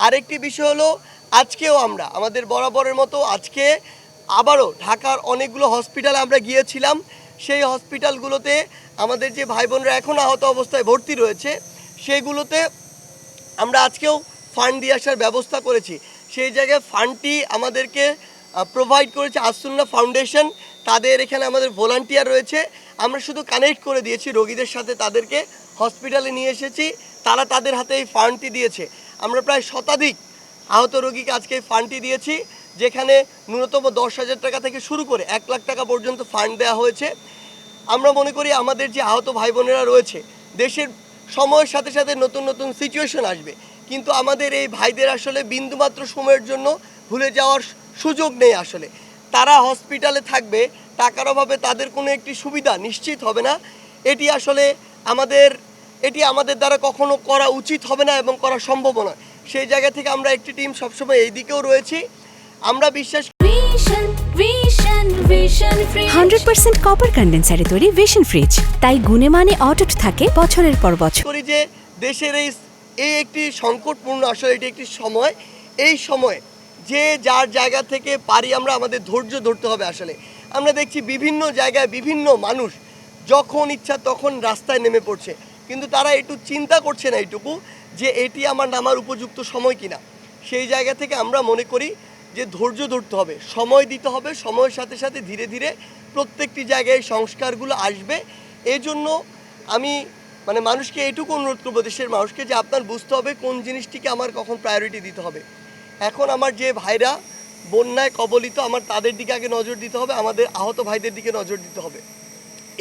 আরেকটি বিষয় হলো আজকেও আমরা আমাদের বরাবরের মতো আজকে আবারও ঢাকার অনেকগুলো হসপিটালে আমরা গিয়েছিলাম। সেই হসপিটালগুলোতে আমাদের যে ভাই বোনরা এখন আহত অবস্থায় ভর্তি রয়েছে সেইগুলোতে আমরা আজকেও ফান্ড দিয়ে আসার ব্যবস্থা করেছি। সেই জায়গায় ফান্ডটি আমাদেরকে প্রোভাইড করেছে আসুন্না ফাউন্ডেশন। তাদের এখানে আমাদের ভলান্টিয়ার রয়েছে। আমরা শুধু কানেক্ট করে দিয়েছি রোগীদের সাথে, তাদেরকে হসপিটালে নিয়ে এসেছি, তারা তাদের হাতে এই ফান্ডটি দিয়েছে। আমরা প্রায় শতাধিক আহত রোগীকে আজকে এই ফান্ডটি দিয়েছি, যেখানে ন্যূনতম 10,000 টাকা থেকে শুরু করে 1 লাখ টাকা পর্যন্ত ফান্ড দেওয়া হয়েছে। আমরা মনে করি আমাদের যে আহত ভাই বোনেরা রয়েছে, দেশের সময়ের সাথে সাথে নতুন নতুন সিচুয়েশন আসবে, কিন্তু আমাদের এই ভাইদের আসলে বিন্দুমাত্র সময়ের জন্য ভুলে যাওয়ার সুযোগ নেই। আসলে তারা হসপিটালে থাকবে, টাকার অভাবে তাদের কোনো একটি সুবিধা নিশ্চিত হবে না। এটি আসলে আমাদের দ্বারা কখনো করা উচিত হবে না এবং করা সম্ভব নয়। সেই জায়গা থেকে আমরা একটি টিম সবসময় এই দিকেও রয়েছি। আমরা বিশ্বাস 100% কপার কন্ডেন্সারে তৈরি ভিশন ফ্রিজ, তাই গুণে মানে অটুট থাকে বছরের পর বছর। করি যে দেশের এই একটি সংকটপূর্ণ আসলে এটি একটি সময়। এই সময়ে যে যার জায়গা থেকে পারি আমরা আমাদের ধৈর্য ধরতে হবে। আসলে আমরা দেখছি বিভিন্ন জায়গায় বিভিন্ন মানুষ যখন ইচ্ছা তখন রাস্তায় নেমে পড়ছে, কিন্তু তারা একটু চিন্তা করছে না এইটুকু যে এটি আমার নামার উপযুক্ত সময় কিনা। সেই জায়গা থেকে আমরা মনে করি যে ধৈর্য ধরতে হবে, সময় দিতে হবে। সময়ের সাথে সাথে ধীরে ধীরে প্রত্যেকটি জায়গায় সংস্কারগুলো আসবে। এই জন্য আমি মানুষকে এটুকু অনুরোধ করবো, দেশের মানুষকে, যে আপনার বুঝতে হবে কোন জিনিসটিকে আমার কখন প্রায়োরিটি দিতে হবে। এখন আমার যে ভাইরা বন্যায় কবলিত, আমার তাদের দিকে আগে নজর দিতে হবে, আমাদের আহত ভাইদের দিকে নজর দিতে হবে।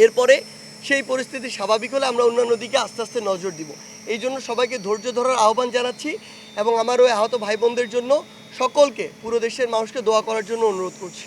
এরপরে সেই পরিস্থিতি স্বাভাবিক হলে আমরা অন্যান্য দিকে আস্তে আস্তে নজর দিব। এই জন্য সবাইকে ধৈর্য ধরার আহ্বান জানাচ্ছি এবং আমার ওই আহত ভাই বোনদের জন্য সকলকে, পুরো দেশের মানুষকে দোয়া করার জন্য অনুরোধ করছি।